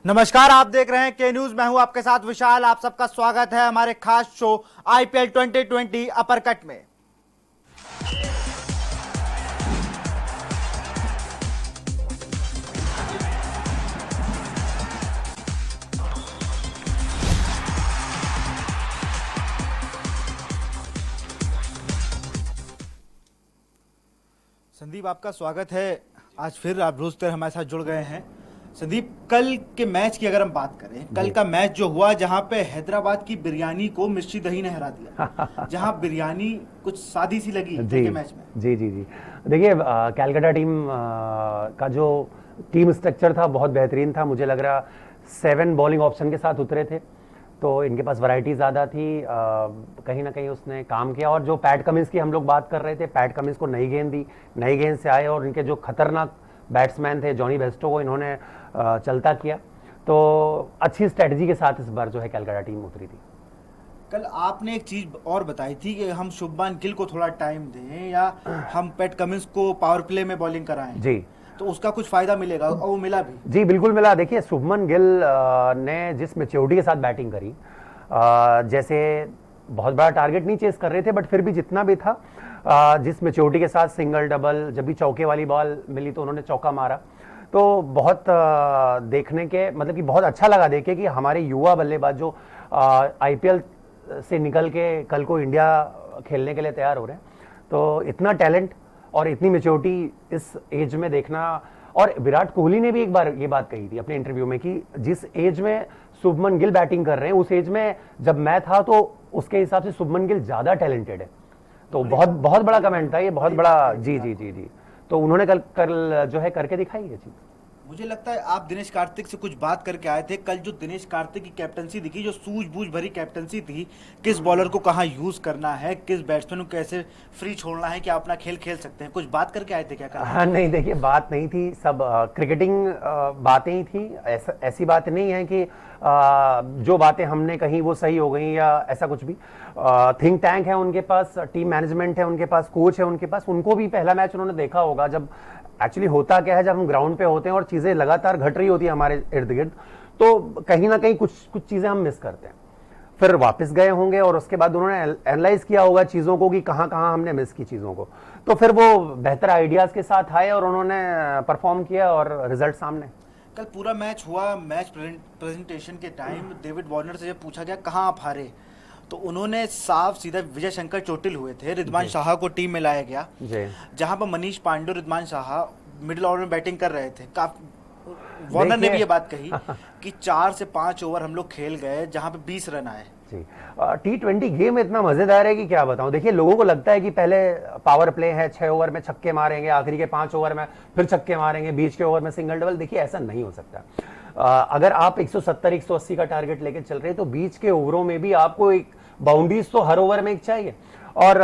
नमस्कार, आप देख रहे हैं के न्यूज। मैं हूं आपके साथ विशाल। आप सबका स्वागत है हमारे खास शो आईपीएल 2020 अपरकट में। संदीप, आपका स्वागत है। आज फिर आप रोज तरह हमारे साथ जुड़ गए हैं। संदीप, कल के मैच की अगर हम बात करें, कल का मैच जो हुआ जहां पे हैदराबाद की बिरयानी को मिर्ची दही ने हरा दिया, जहां बिरयानी कुछ सादी सी लगी कल के मैच में। जी जी जी देखिए, कैलकाटा टीम का जो टीम स्ट्रक्चर था बहुत बेहतरीन था। मुझे लग रहा 7 बॉलिंग ऑप्शन के साथ उतरे थे, तो इनके पास वैरायटी ज़्यादा थी। कहीं ना कहीं उसने काम किया। और जो पैट कमिंस की हम लोग बात कर रहे थे, पैट कमिंस को नई गेंद दी, नई गेंद से आए और इनके जो खतरनाक बैट्समैन थे जॉनी बेस्टो को इन्होंने चलता किया। तो अच्छी स्ट्रेटजी के साथ इस बार जो है कैलकाटा टीम उतरी थी। कल आपने एक चीज और बताई थी कि हम शुभमान गिल को थोड़ा टाइम दें या हम पैट कमिंस को पावर प्ले में बॉलिंग कराएं, जी, तो उसका कुछ फायदा मिलेगा, और वो मिला भी। जी बिल्कुल मिला। देखिए, शुभमन गिल ने जिस मैच्योरिटी के साथ बैटिंग करी, जैसे बहुत बड़ा टारगेट नहीं चेस कर रहे थे, बट फिर भी जितना भी था, जिस मैच्योरिटी के साथ सिंगल डबल, जब भी चौके वाली बॉल मिली तो उन्होंने चौका मारा। तो बहुत देखने के मतलब कि बहुत अच्छा लगा देखे कि हमारे युवा बल्लेबाज जो आईपीएल से निकल के कल को इंडिया खेलने के लिए तैयार हो रहे हैं, तो इतना टैलेंट और इतनी मैच्योरिटी इस एज में देखना। और विराट कोहली ने भी एक बार ये बात कही थी अपने इंटरव्यू में कि जिस एज में शुभमन गिल बैटिंग कर रहे हैं, उस एज में जब मैं था तो उसके हिसाब से शुभमन गिल ज्यादा टैलेंटेड है। तो बहुत बहुत बड़ा कमेंट था ये, बहुत बड़ा। जी जी जी जी तो उन्होंने कल जो है करके दिखाई है चीज। मुझे लगता है आप दिनेश कार्तिक से कुछ बात करके आए थे। कल जो दिनेश कार्तिक की कैप्टनसी दिखी, जो सूझबूझ भरी कैप्टनसी थी, किस बॉलर को कहाँ यूज करना है, किस बैट्समैन को कैसे फ्री छोड़ना है कि आप अपना खेल खेल सकते हैं, कुछ बात करके आए थे क्या? हाँ नहीं, देखिए बात नहीं थी, सब क्रिकेटिंग बातें ही थी। ऐसी बात नहीं है कि जो बातें हमने कही वो सही हो गई या ऐसा कुछ भी। थिंक टैंक है उनके पास, टीम मैनेजमेंट है उनके पास, कोच है उनके पास। उनको भी पहला मैच उन्होंने देखा होगा। जब एक्चुअली होता क्या है, जब हम ग्राउंड पे होते हैं और चीज़ें लगातार घट रही होती है हमारे इर्द गिर्द, तो कहीं ना कहीं कुछ चीज़ें हम मिस करते हैं। फिर वापस गए होंगे और उसके बाद उन्होंने एनालाइज किया होगा चीज़ों को कि कहाँ कहाँ हमने मिस की चीज़ों को, तो फिर वो बेहतर आइडियाज़ के साथ आए और उन्होंने परफॉर्म किया और रिजल्ट सामने। कल पूरा मैच हुआ, मैच प्रेजेंटेशन के टाइम डेविड वार्नर से जब पूछा गया कहाँ आप हारे, तो उन्होंने साफ सीधा, विजय शंकर चोटिल हुए थे, रिद्वान शाह को टीम में लाया गया, जहां पर मनीष पांडे और रिद्वान शाह मिडिल ऑर्डर में बैटिंग कर रहे थे। वार्नर ने भी ये बात कही कि 4 से 5 ओवर हम लोग खेल गए जहां पे 20 रन आए। जी, T20 गेम इतना मजेदार है कि क्या बताऊं। देखिए, लोगों को लगता है कि पहले पावर प्ले है, 6 ओवर में छक्के मारेंगे, आखिरी के 5 ओवर में फिर छक्के मारेंगे, बीच के ओवर में सिंगल डबल। देखिए, ऐसा नहीं हो सकता। अगर आप 170-180 का टारगेट लेके चल रहे हैं तो बीच के ओवरों में भी आपको एक बाउंड्रीज तो हर ओवर में एक चाहिए। और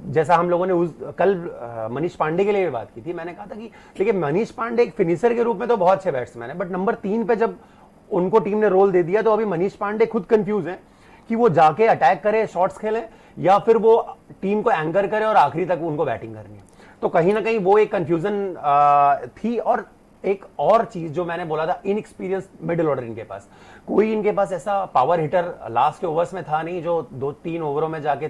जैसा हम लोगों ने कल मनीष पांडे के लिए भी बात की थी, मैंने कहा था कि देखिए, मनीष पांडे एक फिनिशर के रूप में तो बहुत अच्छे बैट्समैन है, बट नंबर 3 पे जब उनको टीम ने रोल दे दिया तो अभी मनीष पांडे खुद कंफ्यूज है कि वो जाके अटैक करे, शॉट्स खेले, या फिर वो टीम को एंकर करे और आखिरी तक उनको बैटिंग करनी है। तो कहीं ना कहीं वो एक कंफ्यूजन थी। और एक और चीज जो मैंने बोला था, इनएक्सपीरियंस मिडिल ऑर्डर इनके पास, कोई इनके पास ऐसा पावर हिटर लास्ट के ओवर्स में था नहीं जो 2-3 ओवरों में जाके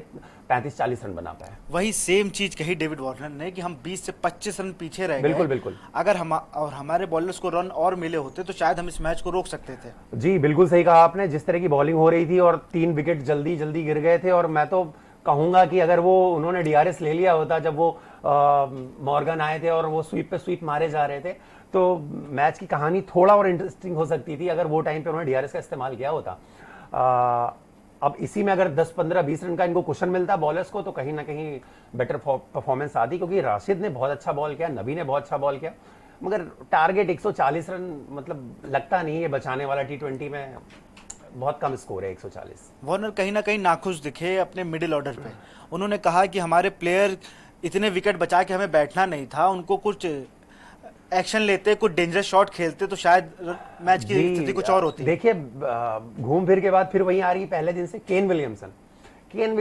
35-40 रन बना पाए। वही सेम चीज कही डेविड वार्नर ने कि हम 20 से 25 रन पीछे रह गए। बिल्कुल बिल्कुल। अगर हमारे बॉलर्स को रन और मिले होते तो शायद हम इस मैच को रोक सकते थे। जी बिल्कुल सही कहा आपने। जिस तरह की बॉलिंग हो रही थी और 3 विकेट जल्दी जल्दी गिर गए थे, और मैं तो कहूंगा कि अगर वो उन्होंने डीआरएस ले लिया होता जब वो मॉर्गन आए थे और वो स्वीप पे स्वीप मारे जा रहे थे, तो मैच की कहानी थोड़ा और इंटरेस्टिंग हो सकती थी अगर वो टाइम पे उन्होंने डीआरएस का इस्तेमाल किया होता। अब इसी में अगर 10-15-20 रन का इनको क्वेश्चन मिलता बॉलर्स को, तो कहीं ना कहीं बेटर परफॉर्मेंस आती, क्योंकि राशिद ने बहुत अच्छा बॉल किया, नबी ने बहुत अच्छा बॉल किया, मगर टारगेट 140 रन मतलब लगता नहीं है बचाने वाला। T20 में बहुत कम स्कोर है 140। वार्नर कहीं ना कहीं नाखुश दिखे अपने मिडिल ऑर्डर पे। उन्होंने कहा कि हमारे प्लेयर इतने विकेट बचा के हमें बैठना नहीं था, उनको कुछ एक्शन लेते, कुछ डेंजरस शॉट खेलते तो शायद मैच की स्थिति कुछ और होती। देखिए, घूम फिर के बाद फिर वही आ रही पहले दिन से केन विलियमसन। केन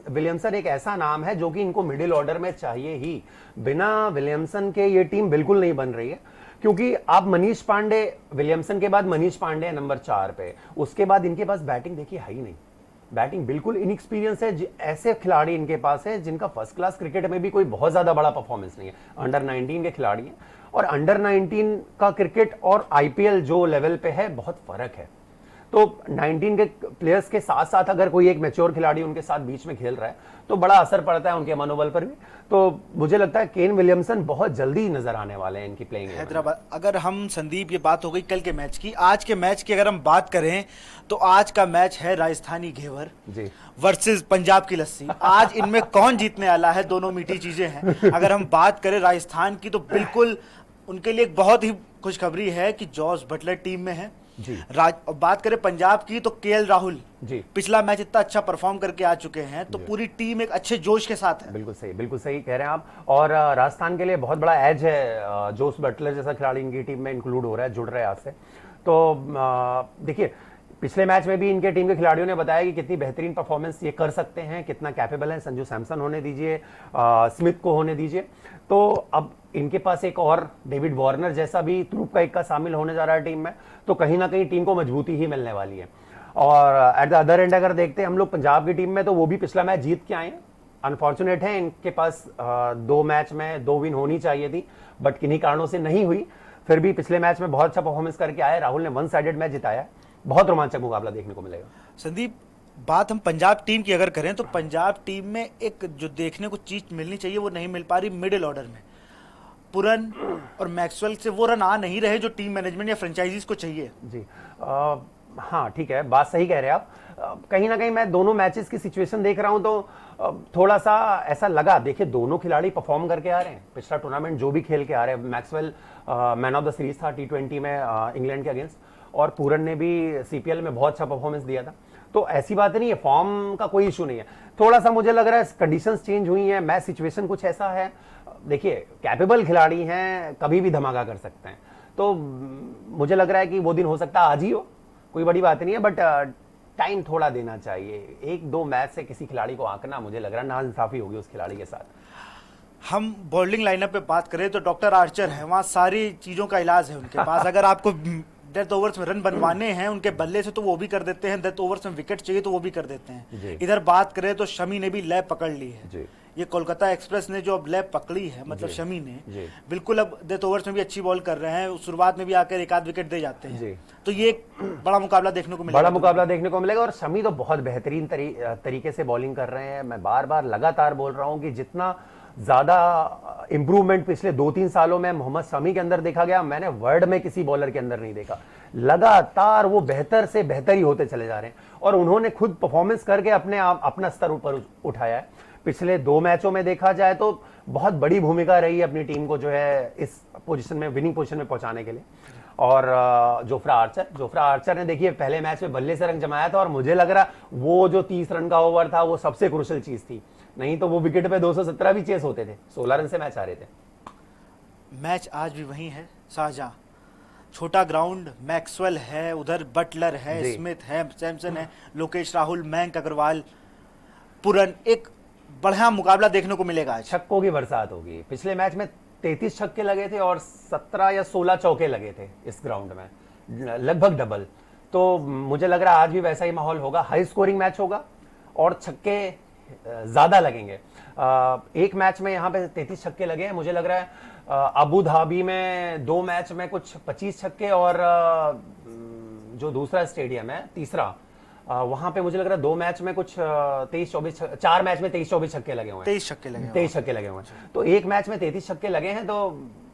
विलियमसन एक ऐसा नाम है जो कि इनको मिडिल ऑर्डर में चाहिए ही। बिना विलियमसन के ये टीम बिल्कुल नहीं बन रही है, क्योंकि आप मनीष पांडे, विलियमसन के बाद मनीष पांडे नंबर 4 पे, उसके बाद इनके पास बैटिंग देखिए है ही नहीं। बैटिंग बिल्कुल इनएक्सपीरियंस है। ऐसे खिलाड़ी इनके पास है जिनका फर्स्ट क्लास क्रिकेट में भी कोई बहुत ज्यादा बड़ा परफॉर्मेंस नहीं है। अंडर 19 के खिलाड़ी हैं, और अंडर 19 का क्रिकेट और आईपीएल जो लेवल पे है बहुत फर्क है। तो 19 के प्लेयर्स के साथ साथ अगर कोई एक मैच्योर खिलाड़ी उनके साथ बीच में खेल रहा है तो बड़ा असर पड़ता है उनके मनोबल पर भी। तो मुझे लगता है केन विलियमसन बहुत जल्दी नजर आने वाले हैं इनकी प्लेइंग। हैदराबाद, अगर हम संदीप, ये बात हो गई कल के मैच की, आज के मैच की अगर हम बात करें तो आज का मैच है राजस्थानी घेवर जी वर्सेस पंजाब की लस्सी। आज इनमें कौन जीतने वाला है, दोनों मीठी चीजें हैं। अगर हम बात करें राजस्थान की तो बिल्कुल उनके लिए एक बहुत ही खुशखबरी है कि जॉस बटलर टीम में है जी। बात करें पंजाब की तो केएल राहुल जी पिछला मैच इतना अच्छा परफॉर्म करके आ चुके हैं, तो पूरी टीम एक अच्छे जोश के साथ है। बिल्कुल सही कह रहे हैं आप। और राजस्थान के लिए बहुत बड़ा एज है, जोस बटलर जैसा खिलाड़ी इनकी टीम में इंक्लूड हो रहा है, जुड़ रहा है आज से। तो देखिए पिछले मैच में भी इनके टीम के खिलाड़ियों ने बताया कि कितनी बेहतरीन परफॉर्मेंस ये कर सकते हैं, कितना कैपेबल है। संजू सैमसन होने दीजिए, स्मिथ को होने दीजिए, तो अब इनके पास एक और डेविड वार्नर जैसा भी तुरुप का इक्का शामिल होने जा रहा है टीम में, तो कहीं ना कहीं टीम को मजबूती ही मिलने वाली है। और एट द अदर एंड अगर देखते हैं हम लोग पंजाब की टीम में, तो वो भी पिछला मैच जीत के आए हैं। अनफॉर्चुनेट है, इनके पास 2 मैच में 2 विन होनी चाहिए थी, बट किन्हीं कारणों से नहीं हुई। फिर भी पिछले मैच में बहुत अच्छा परफॉर्मेंस करके आए। राहुल ने 1 साइडेड मैच जिताया। बहुत रोमांचक मुकाबला देखने को मिलेगा। संदीप, बात हम पंजाब टीम की अगर करें तो पंजाब टीम में एक जो देखने को चीज मिलनी चाहिए वो नहीं मिल पा रही मिडिल ऑर्डर में। पुरन और मैक्सवेल से वो रन आ नहीं रहे जो टीम मैनेजमेंट या फ्रेंचाइजीज को चाहिए। जी हाँ ठीक है, बात सही कह रहे हैं आप। कहीं ना कहीं मैं दोनों मैचेस की सिचुएशन देख रहा हूं तो थोड़ा सा ऐसा लगा। देखिए दोनों खिलाड़ी परफॉर्म करके आ रहे हैं, पिछला टूर्नामेंट जो भी खेल के आ रहे हैं। Maxwell man of the series था T20 में इंग्लैंड के अगेंस्ट, और पूरन ने भी सीपीएल में बहुत अच्छा परफॉर्मेंस दिया था। तो ऐसी बात नहीं है, फॉर्म का कोई इशू नहीं है। थोड़ा सा मुझे लग रहा है कंडीशंस चेंज हुई हैं, मैच सिचुएशन कुछ ऐसा है। देखिए कैपेबल खिलाड़ी हैं, कभी भी धमाका कर सकते हैं। तो मुझे लग रहा है कि वो दिन हो सकता है आज ही हो, कोई बड़ी बात नहीं है, बट टाइम थोड़ा देना चाहिए। 1-2 मैच से किसी खिलाड़ी को आंकना मुझे लग रहा है नाइंसाफी होगी उस खिलाड़ी के साथ। हम बॉलिंग लाइनअप पे बात करें तो डॉक्टर आर्चर है, वहाँ सारी चीज़ों का इलाज है उनके पास। अगर आपको डेथ ओवर्स में रन बनवाने हैं उनके बल्ले से तो वो भी कर देते हैं, डेथ ओवर्स में विकेट चाहिए तो वो भी कर देते हैं। इधर बात करें तो शमी ने भी लैब पकड़ ली है जी। ये कोलकाता एक्सप्रेस ने जो अब लैब पकड़ी है, मतलब शमी ने बिल्कुल अब डेथ ओवर्स में भी अच्छी बॉल कर रहे हैं। शुरुआत में भी आकर 1-8 विकेट दे जाते हैं। तो ये एक बड़ा मुकाबला देखने को मिलेगा। और शमी तो बहुत बेहतरीन तरीके से बॉलिंग कर रहे हैं। मैं बार बार लगातार बोल रहा हूं कि जितना ज्यादा इंप्रूवमेंट पिछले 2-3 सालों में मोहम्मद शमी के अंदर देखा गया, मैंने वर्ल्ड में किसी बॉलर के अंदर नहीं देखा। लगातार वो बेहतर से बेहतर ही होते चले जा रहे हैं, और उन्होंने खुद परफॉर्मेंस करके अपना स्तर ऊपर उठाया है। पिछले 2 मैचों में देखा जाए तो बहुत बड़ी भूमिका रही है अपनी टीम को जो है इस पोजीशन में, विनिंग पोजीशन में पहुंचाने के लिए। और जोफ्रा आर्चर ने देखिए पहले मैच में बल्ले से रन जमाया था, और मुझे लग रहा वो जो 30 रन का ओवर था वो सबसे क्रूशियल चीज थी, नहीं तो वो विकेट पे 217 भी चेस होते थे। 16 रन से मैच आ रहे थे। मैच आज भी वही है, शाहजहां, छोटा ग्राउंड, मैक्सवेल है, उधर बटलर है, स्मिथ है, सैमसन है, लोकेश राहुल, मयंक अग्रवाल, पुरन। एक बढ़िया मुकाबला देखने को मिलेगा आज। छक्कों की बरसात होगी। पिछले मैच में 33 छक्के लगे थे और 17 या 16 चौके लगे थे इस ग्राउंड में, लगभग डबल। तो मुझे लग रहा है आज भी वैसा ही माहौल होगा, हाई स्कोरिंग मैच होगा और छक्के ज्यादा लगेंगे। एक मैच में यहाँ पे 33 छक्के लगे हैं। मुझे लग रहा है अबू धाबी में 2 मैच में कुछ 25 छक्के, और जो दूसरा स्टेडियम है तीसरा, वहां पे मुझे लग रहा है 2 मैच में कुछ 23-24, 4 मैच में 23-24 छक्के लगे हुए हैं। 23 छक्के लगे हुए हैं। तो एक मैच में 33 छक्के लगे हैं, तो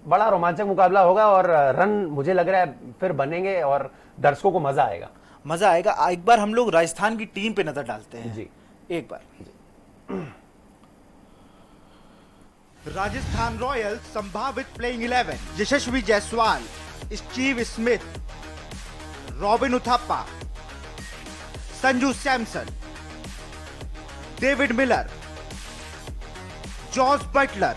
बड़ा रोमांचक मुकाबला होगा, और रन मुझे लग रहा है फिर बनेंगे और दर्शकों को मजा आएगा। एक बार हम लोग राजस्थान की टीम पे नजर डालते हैं जी। एक बार। राजस्थान रॉयल्स संभावित playing 11: Yashasvi Jaiswal, Steve Smith, Robin Uthappa, Sanju Samson, David Miller, Jos Buttler,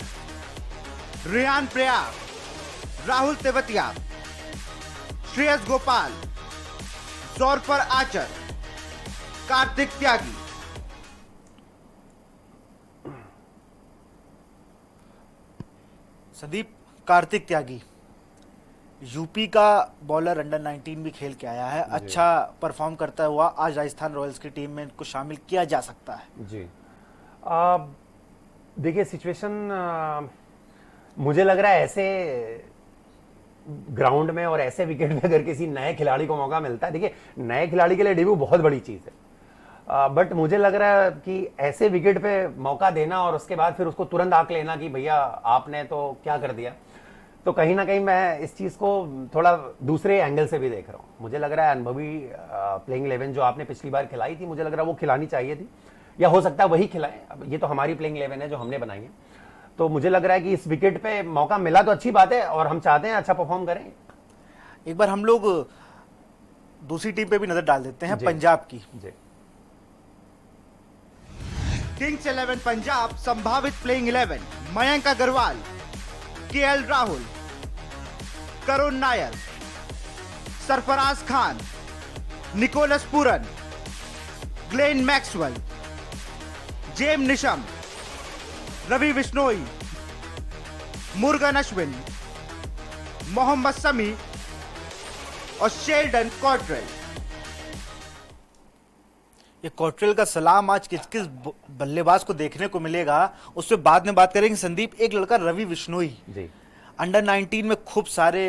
Riyan Parag, Rahul Tewatia, Shreyas Gopal, Jofra Archer, Kartik Tyagi. Sandeep, Kartik Tyagi UP का बॉलर अंडर 19 भी खेल के आया है, अच्छा परफॉर्म करता हुआ आज राजस्थान रॉयल्स की टीम में इनको शामिल किया जा सकता है। जी देखिए सिचुएशन मुझे लग रहा है ऐसे ग्राउंड में और ऐसे विकेट में अगर किसी नए खिलाड़ी को मौका मिलता है, देखिए नए खिलाड़ी के लिए डेब्यू बहुत बड़ी चीज़ है, बट मुझे लग रहा है कि ऐसे विकेट पे मौका देना और उसके बाद फिर उसको तुरंत आंक लेना कि भैया आपने तो क्या कर दिया, तो कहीं ना कहीं मैं इस चीज़ को थोड़ा दूसरे एंगल से भी देख रहा हूँ। मुझे लग रहा है अनुभवी प्लेइंग 11 जो आपने पिछली बार खिलाई थी, मुझे लग रहा है वो खिलानी चाहिए थी, या हो सकता है वही खिलाएं। अब ये तो हमारी प्लेइंग 11 है जो हमने बनाई है, तो मुझे लग रहा है कि इस विकेट पे मौका मिला तो अच्छी बात है और हम चाहते हैं अच्छा परफॉर्म करें। एक बार हम लोग दूसरी टीम पे भी नजर डाल देते हैं, पंजाब की। किंग्स 11 पंजाब संभावित playing 11 Mayank Agarwal, KL Rahul, Karun Nair, Sarfaraz Khan, Nicholas Pooran, Glenn Maxwell, Jimmy Neesham, Ravi Bishnoi, Murugan Ashwin, Mohammed Shami और शेल्डन कॉट्रेल। ये कॉट्रेल का सलाम आज किस किस बल्लेबाज को देखने को मिलेगा उससे बाद में बात करेंगे। संदीप, एक लड़का रवि बिश्नोई जी अंडर 19 में खूब सारे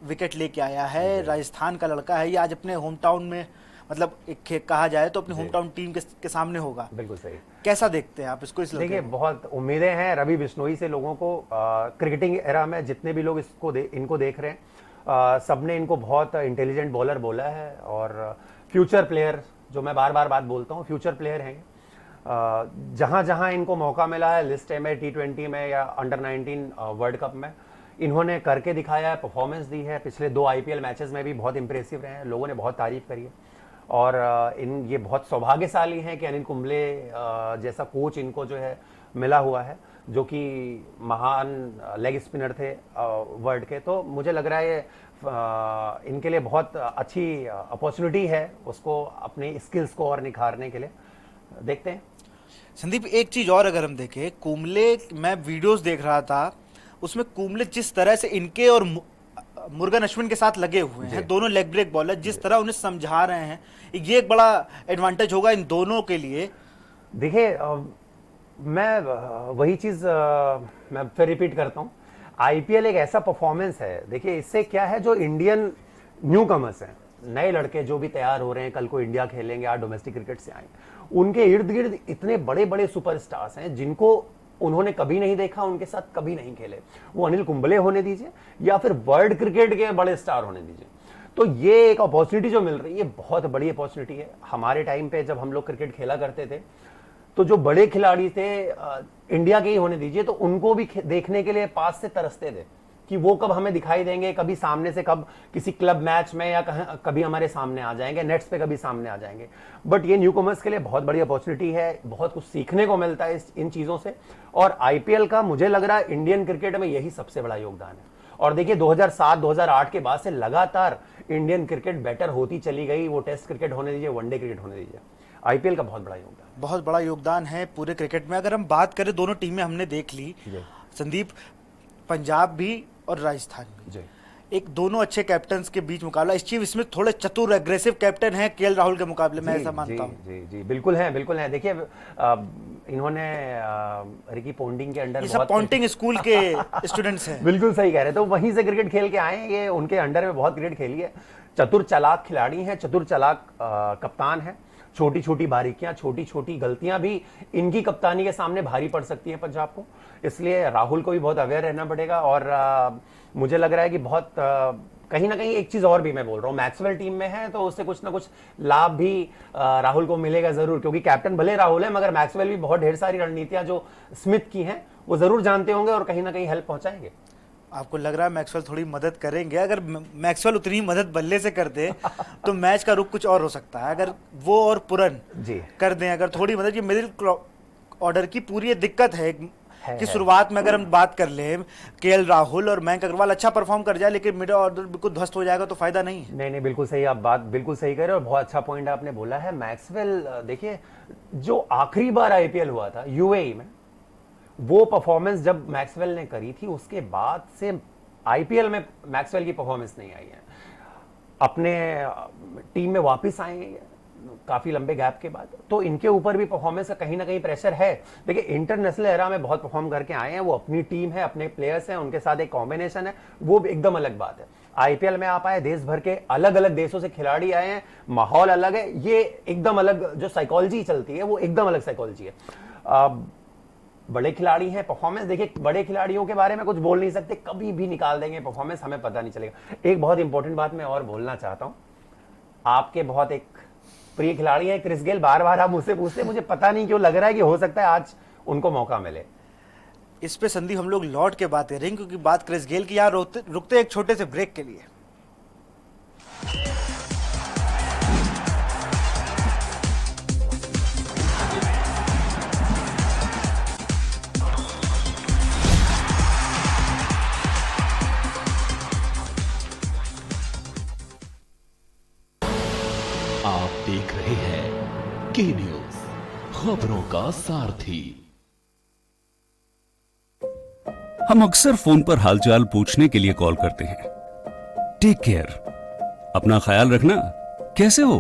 विकेट लेके आया है, राजस्थान का लड़का है, ये आज अपने होम टाउन में, मतलब एक कहा जाए तो अपनी होम टाउन टीम के सामने होगा। बिल्कुल सही। कैसा देखते हैं आप इसको? इस देखिए बहुत उम्मीदें हैं रवि बिश्नोई से लोगों को। क्रिकेटिंग एरा में जितने भी लोग इनको देख रहे हैं, सबने इनको बहुत इंटेलिजेंट बॉलर बोला है और फ्यूचर प्लेयर, जो मैं बार बार बात बोलता हूँ, फ्यूचर प्लेयर हैं। जहाँ जहाँ इनको मौका मिला है, लिस्ट ए में, T20 में या अंडर 19 वर्ल्ड कप में, इन्होंने करके दिखाया है, परफॉर्मेंस दी है। पिछले 2 IPL मैचेस में भी बहुत इंप्रेसिव रहे हैं, लोगों ने बहुत तारीफ करी है। और ये बहुत सौभाग्यशाली हैं कि अनिल कुंबले जैसा कोच इनको जो है मिला हुआ है, जो कि महान लेग स्पिनर थे वर्ल्ड के। तो मुझे लग रहा है ये इनके लिए बहुत अच्छी अपॉर्चुनिटी है उसको अपनी स्किल्स को और निखारने के लिए। देखते हैं। संदीप, एक चीज और अगर हम देखें, कुंबले, मैं वीडियोस देख रहा था, उसमें कुंबले जिस तरह से इनके और मुर्गन अश्विन के साथ लगे हुए हैं, दोनों लेग ब्रेक बॉलर, जिस तरह उन्हें समझा रहे हैं, ये एक बड़ा एडवांटेज होगा इन दोनों के लिए। देखिए मैं वही चीज मैं फिर रिपीट करता हूँ, IPL एक ऐसा परफॉर्मेंस है। देखिए इससे क्या है, जो इंडियन न्यू कमर्स हैं, नए लड़के जो भी तैयार हो रहे हैं, कल को इंडिया खेलेंगे, आज डोमेस्टिक क्रिकेट से आए, उनके इर्द गिर्द इतने बड़े बड़े सुपरस्टार्स हैं जिनको उन्होंने कभी नहीं देखा, उनके साथ कभी नहीं खेले। वो अनिल कुंबले होने दीजिए या फिर वर्ल्ड क्रिकेट के बड़े स्टार होने दीजिए, तो ये एक अपॉर्चुनिटी जो मिल रही है, ये बहुत बड़ी अपॉर्चुनिटी है। हमारे टाइम पे जब हम लोग क्रिकेट खेला करते थे, तो जो बड़े खिलाड़ी थे इंडिया के ही होने दीजिए, तो उनको भी देखने के लिए पास से तरसते थे कि वो कब हमें दिखाई देंगे, कभी सामने से, कब किसी क्लब मैच में, या कभी हमारे सामने आ जाएंगे, नेट्स पे कभी सामने आ जाएंगे। बट ये न्यू कमर्स के लिए बहुत बड़ी अपॉर्चुनिटी है, बहुत कुछ सीखने को मिलता है इन चीज़ों से। और IPL का मुझे लग रहा है इंडियन क्रिकेट में यही सबसे बड़ा योगदान है। और देखिए 2007-2008 के बाद से लगातार इंडियन क्रिकेट बेटर होती चली गई। वो टेस्ट क्रिकेट होने दीजिए, वनडे क्रिकेट होने दीजिए, IPL का बहुत बड़ा योगदान, बहुत बड़ा योगदान है पूरे क्रिकेट में। अगर हम बात करें, दोनों टीमें हमने देख ली संदीप, पंजाब भी और राजस्थान भी, एक दोनों अच्छे कैप्टन्स के बीच मुकाबला। स्टीव स्मिथ थोड़े चतुर एग्रेसिव कैप्टन हैं केएल राहुल के मुकाबले में, ऐसा मानता हूं। जी बिल्कुल है, बिल्कुल है। देखिए इन्होंने रिकी पॉन्टिंग के अंडर, ये सब पॉन्टिंग स्कूल के स्टूडेंट्स हैं। बिल्कुल सही कह रहे हैं, तो वहीं से क्रिकेट खेल के आए हैं, ये उनके अंडर में बहुत क्रिकेट खेली है। चतुर चालाक खिलाड़ी हैं, चतुर चालाक कप्तान है। छोटी छोटी बारीकियां, छोटी छोटी गलतियां भी इनकी कप्तानी के सामने भारी पड़ सकती है पंजाब को, इसलिए राहुल को भी बहुत अवेयर रहना पड़ेगा। और मुझे लग रहा है कि बहुत कहीं ना कहीं एक चीज और भी मैं बोल रहा हूँ, मैक्सवेल टीम में है तो उससे कुछ ना कुछ लाभ भी राहुल को मिलेगा जरूर, क्योंकि कैप्टन भले राहुल है, मगर मैक्सवेल भी बहुत ढेर सारी रणनीतियां जो स्मिथ की हैं वो जरूर जानते होंगे और कहीं ना कहीं हेल्प पहुंचाएंगे। आपको लग रहा है मैक्सवेल थोड़ी मदद करेंगे? अगर मैक्सवेल उतनी मदद बल्ले से कर दे तो मैच का रुख कुछ और हो सकता है। अगर वो और पुरन कर दें अगर थोड़ी मदद, ये मिडिल ऑर्डर की पूरी दिक्कत है कि शुरुआत में अगर हम बात कर लें, केएल राहुल और मयंक अग्रवाल अच्छा परफॉर्म कर जाए, लेकिन मिडिल ऑर्डर बिल्कुल ध्वस्त हो जाएगा तो फायदा नहीं है। नहीं, बिल्कुल सही, आप बात बिल्कुल सही कह रहे हो और बहुत अच्छा पॉइंट आपने बोला है। मैक्सवेल देखिए, जो आखिरी बार IPL हुआ था UAE में, वो परफॉर्मेंस जब मैक्सवेल ने करी थी, उसके बाद से आईपीएल में मैक्सवेल की परफॉर्मेंस नहीं आई है, अपने टीम में वापस आए हैं काफी लंबे गैप के बाद, तो इनके ऊपर भी परफॉर्मेंस का कहीं ना कहीं प्रेशर है। देखिए इंटरनेशनल एरा में बहुत परफॉर्म करके आए हैं, वो अपनी टीम है, अपने प्लेयर्स हैं, उनके साथ एक कॉम्बिनेशन है, वो एकदम अलग बात है। आईपीएल में आप आए, देश भर के अलग अलग देशों से खिलाड़ी आए हैं, माहौल अलग है, ये एकदम अलग जो साइकोलॉजी चलती है वो एकदम अलग साइकोलॉजी है। बड़े खिलाड़ी हैं, परफॉर्मेंस देखिए, बड़े खिलाड़ियों के बारे में कुछ बोल नहीं सकते, कभी भी निकाल देंगे परफॉर्मेंस, हमें पता नहीं चलेगा। एक बहुत इंपॉर्टेंट बात मैं और बोलना चाहता हूं, आपके बहुत एक प्रिय खिलाड़ी है क्रिस गेल, बार बार आप मुझसे पूछते हैं, मुझे पता नहीं क्यों लग रहा है कि हो सकता है आज उनको मौका मिले। इस पे संदीप हम लोग लौट के बात करेंगे, क्योंकि बात क्रिस गेल की, यहाँ रुकते एक छोटे से ब्रेक के लिए। आप देख रहे हैं के न्यूज, खबरों का सारथी। हम अक्सर फोन पर हालचाल पूछने के लिए कॉल करते हैं। टेक केयर, अपना ख्याल रखना, कैसे हो।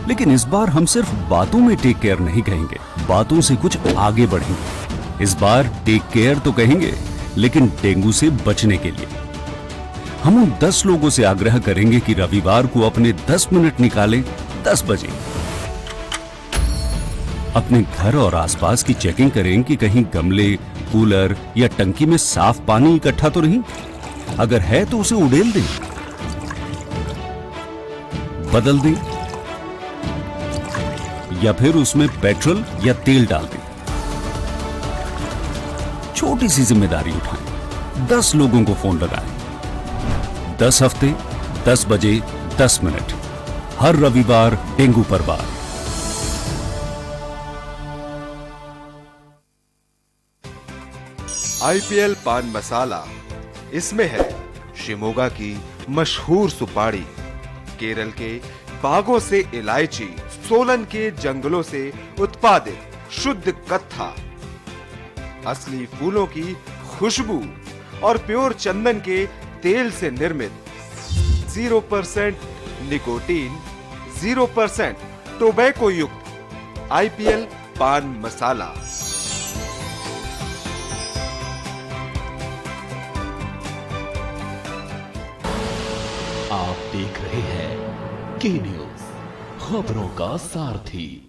लेकिन इस बार हम सिर्फ बातों में टेक केयर नहीं कहेंगे, बातों से कुछ आगे बढ़ेंगे। इस बार टेक केयर तो कहेंगे, लेकिन डेंगू से बचने के लिए हम उन 10 लोगों से आग्रह करेंगे कि रविवार को अपने 10 मिनट निकालें 10 बजे। अपने घर और आसपास की चेकिंग करें कि कहीं गमले, कूलर या टंकी में साफ पानी इकट्ठा तो नहीं। अगर है तो उसे उड़ेल दें, बदल दें या फिर उसमें पेट्रोल या तेल डाल दें। छोटी सी जिम्मेदारी उठाएं, 10 लोगों को फोन लगाएं। 10 हफ्ते 10 बजे 10 मिनट, हर रविवार डेंगू पर बात। आईपीएल पान मसाला, इसमें है शिमोगा की मशहूर सुपारी, केरल के बागों से इलायची, सोलन के जंगलों से उत्पादित शुद्ध कत्था, असली फूलों की खुशबू और प्योर चंदन के तेल से निर्मित 0% निकोटीन, 0% टोबैको युक्त आईपीएल पान मसाला। आप देख रहे हैं के न्यूज, खबरों का सारथी।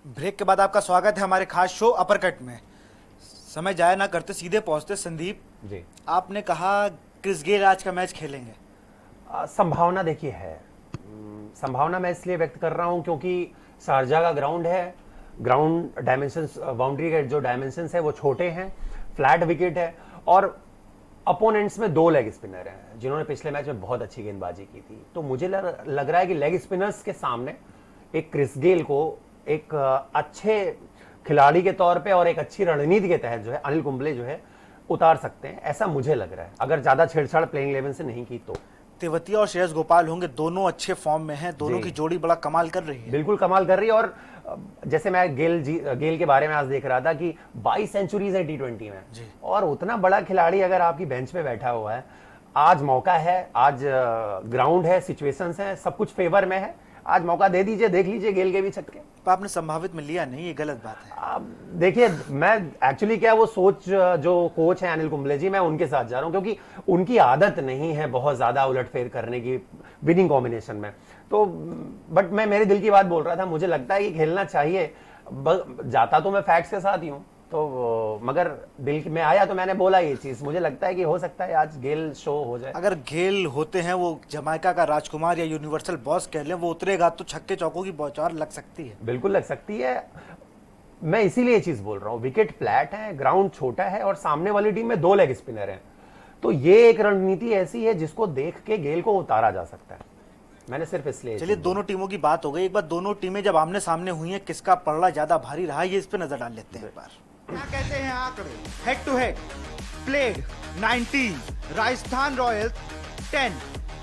ब्रेक के बाद आपका स्वागत है हमारे खास शो अपरकट में। समय जाया ना करते सीधे पहुंचते। संदीप जी, आपने कहा क्रिस गेल आज का मैच खेलेंगे, संभावना देखिए है। संभावना मैं इसलिए व्यक्त कर रहा हूं क्योंकि शारजा का ग्राउंड है, ग्राउंड डायमेंशंस, बाउंड्री के जो डायमेंशंस है वो छोटे हैं, फ्लैट विकेट है और अपोनेंट्स में 2 लेग स्पिनर हैं जिन्होंने पिछले मैच में बहुत अच्छी गेंदबाजी की थी। तो मुझे लग रहा है कि लेग स्पिनर्स के सामने एक क्रिस गेल को एक अच्छे खिलाड़ी के तौर पे और एक अच्छी रणनीति के तहत जो है अनिल कुंबले जो है उतार सकते हैं, ऐसा मुझे लग रहा है, अगर ज्यादा छेड़छाड़ प्लेइंग 11 से नहीं की तो। तेवतिया और श्रेयस गोपाल होंगे, दोनों अच्छे फॉर्म में हैं, दोनों की जोड़ी बड़ा कमाल कर रही है। बिल्कुल कमाल कर रही है। और जैसे मैं गेल के बारे में आज देख रहा था कि 22 सेंचुरीज है T20 में जी। और उतना बड़ा खिलाड़ी अगर आपकी बेंच पे बैठा हुआ है, आज मौका है, आज ग्राउंड है, सिचुएशंस हैं, सब कुछ फेवर में है, आज मौका दे दीजिए, देख लीजिए गेल के भी छक्के। पर आपने संभावित में लिया नहीं, ये गलत बात है। देखिए मैं एक्चुअली क्या, वो सोच जो कोच है अनिल कुंबले जी, मैं उनके साथ जा रहा हूं क्योंकि उनकी आदत नहीं है बहुत ज्यादा उलटफेर करने की विनिंग कॉम्बिनेशन में। तो बट मैं मेरे दिल की बात बोल रहा था, मुझे लगता है कि खेलना चाहिए। जाता तो मैं फैक्ट्स के साथ ही हूं, तो मगर दिल में आया तो मैंने बोला ये चीज, मुझे लगता है कि हो सकता है आज गेल शो हो जाए। अगर गेल होते हैं, वो जमाइका का राजकुमार या यूनिवर्सल बॉस कह लें, वो उतरेगा तो छक्के चौकों की बौछार लग सकती है। बिल्कुल लग सकती है, मैं इसीलिए ये चीज बोल रहा हूं। विकेट फ्लैट है, ग्राउंड छोटा है और सामने वाली टीम में 2 लेग स्पिनर हैं, तो ये एक रणनीति ऐसी है जिसको देख के गेल को उतारा जा सकता है। मैंने सिर्फ इसलिए, चलिए दोनों टीमों की बात हो गई, एक बार दोनों टीमें जब आमने सामने हुई हैं, किसका पलड़ा ज्यादा भारी रहा ये इस पे नजर डाल लेते हैं एक बार। क्या कहते हैं आंकड़े? Head to head played 19, Rajasthan Royals 10,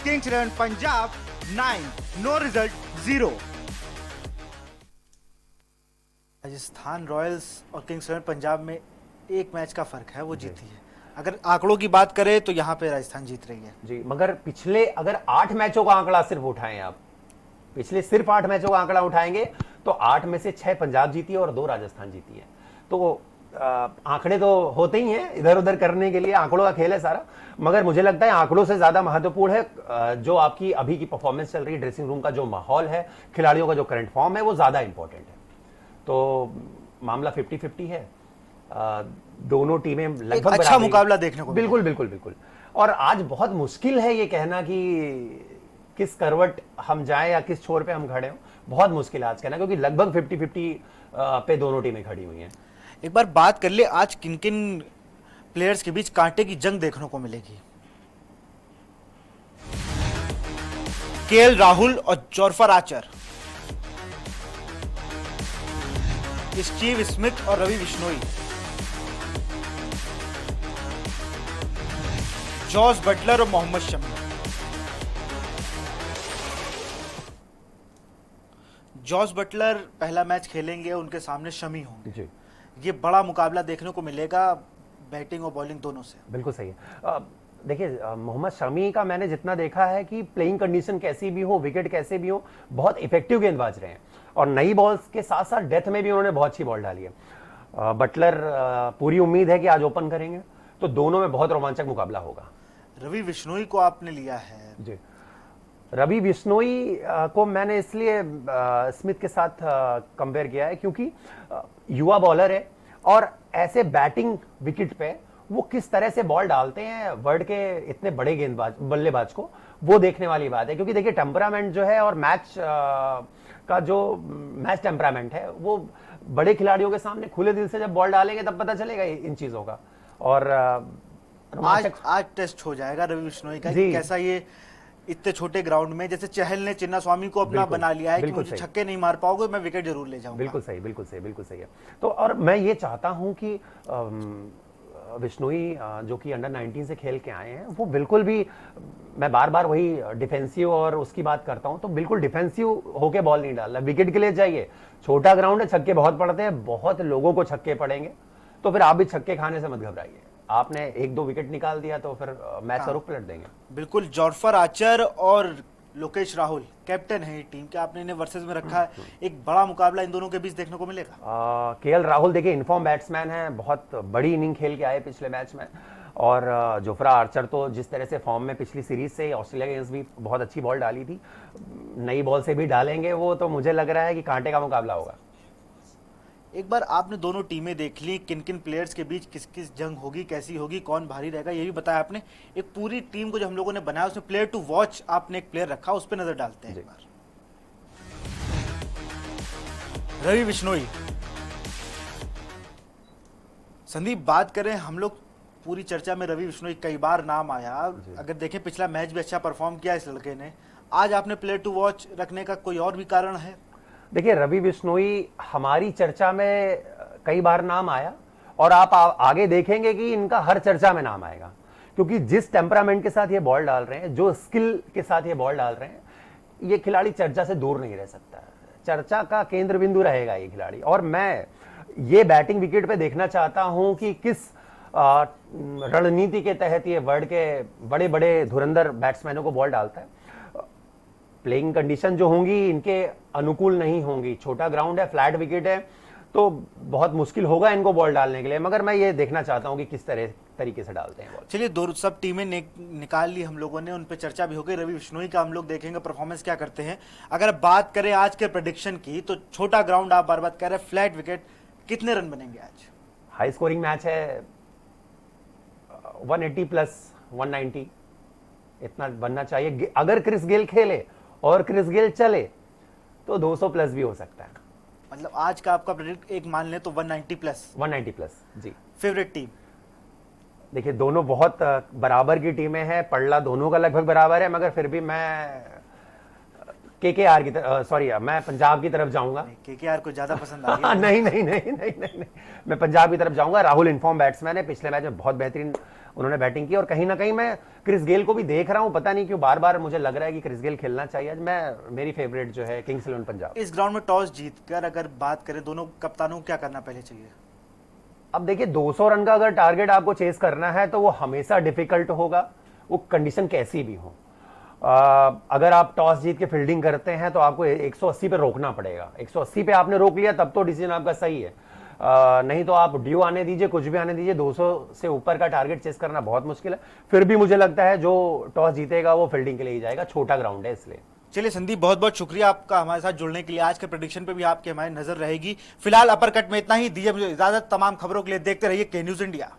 Kings 11 Punjab 9, no result 0। Rajasthan Royals और किंग्स 11 पंजाब में एक मैच का फर्क है, वो जीती है। अगर आंकड़ों की बात करें तो यहाँ पे राजस्थान जीत रही है जी। मगर पिछले अगर 8 मैचों का आंकड़ा सिर्फ उठाएं आप, पिछले सिर्फ 8 मैचों का आंकड़ा उठाएंगे तो 8 में से 6 पंजाब जीती है और 2 राजस्थान जीती है। तो आंकड़े तो होते ही हैं इधर उधर करने के लिए, आंकड़ों का खेल है सारा। मगर मुझे लगता है आंकड़ों से ज्यादा महत्वपूर्ण है जो आपकी अभी की परफॉर्मेंस चल रही है, ड्रेसिंग रूम का जो माहौल है, खिलाड़ियों का जो करंट फॉर्म है, वो ज्यादा इंपॉर्टेंट है। तो मामला 50-50 है। दोनों टीमें लगभग अच्छा मुकाबला देखने को बिल्कुल बिल्कुल बिल्कुल। और आज बहुत मुश्किल है ये कहना कि किस करवट हम जाएं या किस छोर पे हम खड़े हो, बहुत मुश्किल है आज कहना, क्योंकि लगभग 50-50 पे दोनों टीमें खड़ी हुई हैं। एक बार बात कर ले, आज किन किन प्लेयर्स के बीच कांटे की जंग देखने को मिलेगी? केएल राहुल और जॉर्फर आर्चर, स्टीव स्मिथ और रवि बिश्नोई, जॉस बटलर और मोहम्मद शमी। जॉस बटलर पहला मैच खेलेंगे, उनके सामने शमी होंगे जी। ये बड़ा मुकाबला देखने को मिलेगा बैटिंग और बॉलिंग दोनों से। बिल्कुल सही है। देखिए मोहम्मद शमी का मैंने जितना देखा है कि प्लेइंग कंडीशन कैसी भी हो, विकेट कैसे भी हो, बहुत इफेक्टिव गेंदबाज रहे हैं और नई बॉल्स के साथ साथ डेथ में भी उन्होंने बहुत अच्छी बॉल डाली है। बटलर पूरी उम्मीद है कि आज ओपन करेंगे, तो दोनों में बहुत रोमांचक मुकाबला होगा। रवि बिश्नोई को आपने लिया है जी। रवि बिश्नोई को मैंने इसलिए स्मिथ के साथ कंपेयर किया है क्योंकि युवा बॉलर है और ऐसे बैटिंग विकेट पे वो किस तरह से बॉल डालते हैं वर्ल्ड के इतने बड़े गेंदबाज बल्लेबाज को, वो देखने वाली बात है। क्योंकि देखिए टेम्परामेंट जो है और मैच का जो मैच टेम्परामेंट है, वो बड़े खिलाड़ियों के सामने खुले दिल से जब बॉल डालेंगे तब पता चलेगा इन चीजों का। और आज टेस्ट हो जाएगा रवि बिश्नोई का, कैसा ये इतने छोटे ग्राउंड में, जैसे चहल ने चिन्ना स्वामी को अपना बना लिया है कि मुझे छक्के नहीं मार पाओगे, मैं विकेट जरूर ले जाऊंगा। बिल्कुल सही, बिल्कुल सही, बिल्कुल सही है। तो और मैं ये चाहता हूं कि बिश्नोई जो कि अंडर 19 से खेल के आए हैं, वो बिल्कुल भी, मैं बार बार वही डिफेंसिव और उसकी बात करता हूं, तो बिल्कुल डिफेंसिव होके बॉल नहीं डालना, विकेट के लिए चाहिए। छोटा ग्राउंड है, छक्के बहुत पड़ते हैं, बहुत लोगों को छक्के पड़ेंगे, तो फिर आप भी छक्के खाने से मत घबराइए। आपने 1-2 विकेट निकाल दिया तो फिर मैच का रुख पलट देंगे। बिल्कुल। जॉर्फर आर्चर और लोकेश राहुल कैप्टन है टीम के, आपने इन्हें वर्सेस में रखा है, एक बड़ा मुकाबला इन दोनों के बीच देखने को मिलेगा। केएल राहुल देखिए इनफॉर्म बैट्समैन है, बहुत बड़ी इनिंग खेल के आए पिछले मैच में। और जोफ्रा आर्चर तो जिस तरह से फॉर्म में पिछली सीरीज से ऑस्ट्रेलिया के अगेंस्ट भी बहुत अच्छी बॉल डाली थी, नई बॉल से भी डालेंगे वो, तो मुझे लग रहा है कि कांटे का मुकाबला होगा। एक बार आपने दोनों टीमें देख ली, किन किन प्लेयर्स के बीच किस किस जंग होगी, कैसी होगी, कौन भारी रहेगा, ये भी बताया आपने। एक पूरी टीम को जो हम लोगों ने बनाया उसमें प्लेयर टू वॉच आपने एक प्लेयर रखा, उस पर नजर डालते हैं एक बार। रवि बिश्नोई। संदीप, बात करें हम लोग, पूरी चर्चा में रवि बिश्नोई कई बार नाम आया। अगर देखें पिछला मैच भी अच्छा परफॉर्म किया इस लड़के ने, आज आपने प्लेयर टू वॉच रखने का कोई और भी कारण है? देखिए रवि बिश्नोई हमारी चर्चा में कई बार नाम आया और आप आगे देखेंगे कि इनका हर चर्चा में नाम आएगा, क्योंकि जिस टेम्परामेंट के साथ ये बॉल डाल रहे हैं, जो स्किल के साथ ये बॉल डाल रहे हैं, ये खिलाड़ी चर्चा से दूर नहीं रह सकता, चर्चा का केंद्र बिंदु रहेगा ये खिलाड़ी। और मैं ये बैटिंग विकेट पे देखना चाहता हूं कि किस रणनीति के तहत ये वर्ल्ड के बड़े बड़े धुरंधर बैट्समैनों को बॉल डालता है। प्लेइंग कंडीशन जो होंगी इनके अनुकूल नहीं होंगी, छोटा ग्राउंड है, फ्लैट विकेट है, तो बहुत मुश्किल होगा इनको बॉल डालने के लिए। मगर मैं ये देखना चाहता हूं कि किस तरीके से डालते हैं बॉल। चलिए, दो सब टीमें निकाल ली हम लोगों ने, उन पे चर्चा भी हो गई। रवि बिश्नोई का हम लोग देखेंगे परफॉर्मेंस क्या करते हैं। अगर बात करें आज के प्रेडिक्शन की, तो छोटा ग्राउंड आप बार बार कह रहे हैं, फ्लैट विकेट, कितने रन बनेंगे आज? हाई स्कोरिंग मैच है, 180 प्लस 190 इतना बनना चाहिए। अगर क्रिस गेल खेले और क्रिस गेल चले तो 200 प्लस भी हो सकता है। मतलब आज का आपका प्रेडिक्ट एक मान ले तो 190 प्लस। 190 प्लस जी। Favourite team? देखिए दोनों बहुत बराबर की टीमें हैं, पड़ला दोनों का लगभग बराबर है, मगर फिर भी मैं केकेआर की तरफ, सॉरी मैं पंजाब की तरफ जाऊंगा। केकेआर को ज्यादा पसंद आ गया। नहीं नहीं नहीं नहीं नहीं नहीं, मैं पंजाब की तरफ जाऊंगा। राहुल इनफॉर्म बैट्समैन है, पिछले मैच में बहुत बेहतरीन उन्होंने बैटिंग की, और कहीं ना कहीं मैं क्रिस गेल को भी देख रहा हूं, पता नहीं क्यों बार बार मुझे लग रहा है कि क्रिस गेल खेलना चाहिए। आज मेरी फेवरेट जो है किंग्स 11 पंजाब। इस ग्राउंड में टॉस जीतकर अगर बात करें दोनों कप्तानों को क्या करना पहले चाहिए? अब देखिए 200 रन का अगर टारगेट आपको चेस करना है तो वो हमेशा डिफिकल्ट होगा, वो कंडीशन कैसी भी हो। अगर आप टॉस जीत के फील्डिंग करते हैं तो आपको 180 पे रोकना पड़ेगा। 180 पे आपने रोक लिया तब तो डिसीजन आपका सही है, नहीं तो आप ड्यू आने दीजिए, कुछ भी आने दीजिए, 200 से ऊपर का टारगेट चेस करना बहुत मुश्किल है। फिर भी मुझे लगता है जो टॉस जीतेगा वो फील्डिंग के लिए ही जाएगा, छोटा ग्राउंड है इसलिए। चलिए संदीप, बहुत बहुत शुक्रिया आपका हमारे साथ जुड़ने के लिए। आज के प्रेडिक्शन पे भी आपकी हमारी नजर रहेगी। फिलहाल अपर कट में इतना ही। दीजिए मुझे इजाजत। तमाम खबरों के लिए देखते रहिए के न्यूज इंडिया।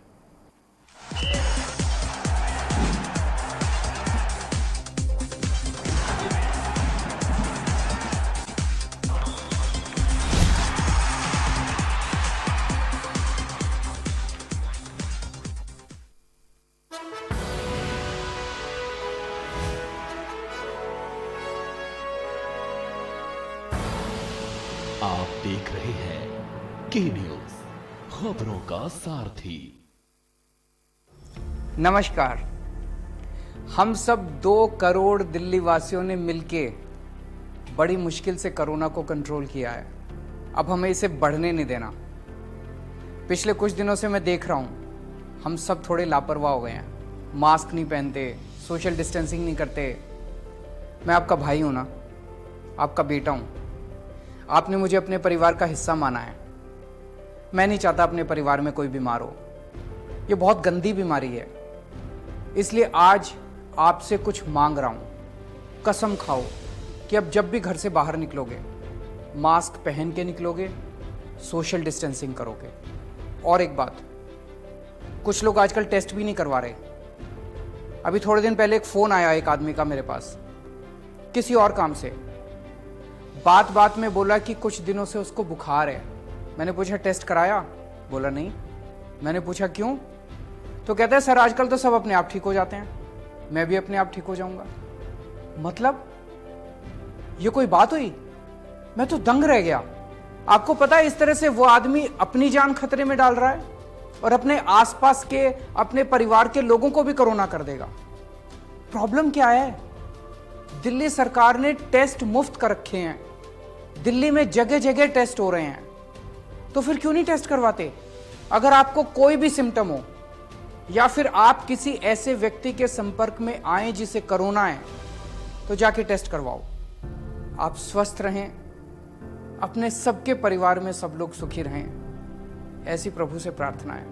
आप देख रहे हैं के न्यूज, खबरों का सारथी। नमस्कार। हम सब 2 करोड़ दिल्ली वासियों ने मिलके बड़ी मुश्किल से कोरोना को कंट्रोल किया है। अब हमें इसे बढ़ने नहीं देना। पिछले कुछ दिनों से मैं देख रहा हूँ हम सब थोड़े लापरवाह हो गए हैं। मास्क नहीं पहनते, सोशल डिस्टेंसिंग नहीं करते। मैं आपका भाई हूँ ना, आपका बेटा हूँ। आपने मुझे अपने परिवार का हिस्सा माना है। मैं नहीं चाहता अपने परिवार में कोई बीमार हो। ये बहुत गंदी बीमारी है, इसलिए आज आपसे कुछ मांग रहा हूं। कसम खाओ कि अब जब भी घर से बाहर निकलोगे मास्क पहन के निकलोगे, सोशल डिस्टेंसिंग करोगे। और एक बात, कुछ लोग आजकल टेस्ट भी नहीं करवा रहे। अभी थोड़े दिन पहले एक फोन आया एक आदमी का मेरे पास, किसी और काम से। बात बात में बोला कि कुछ दिनों से उसको बुखार है। मैंने पूछा टेस्ट कराया? बोला नहीं। मैंने पूछा क्यों? तो कहता है सर आजकल तो सब अपने आप ठीक हो जाते हैं, मैं भी अपने आप ठीक हो जाऊंगा। मतलब ये कोई बात हुई? मैं तो दंग रह गया। आपको पता है इस तरह से वो आदमी अपनी जान खतरे में डाल रहा है और अपने आसपास के, अपने परिवार के लोगों को भी कोरोना कर देगा। प्रॉब्लम क्या है? दिल्ली सरकार ने टेस्ट मुफ्त कर रखे हैं। दिल्ली में जगह जगह टेस्ट हो रहे हैं, तो फिर क्यों नहीं टेस्ट करवाते? अगर आपको कोई भी सिम्टम हो या फिर आप किसी ऐसे व्यक्ति के संपर्क में आए जिसे कोरोना है, तो जाके टेस्ट करवाओ। आप स्वस्थ रहें, अपने सबके परिवार में सब लोग सुखी रहें, ऐसी प्रभु से प्रार्थना है।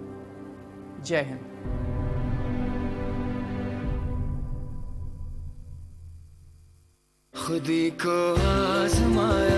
जय हिंद। खुदी को आजमाए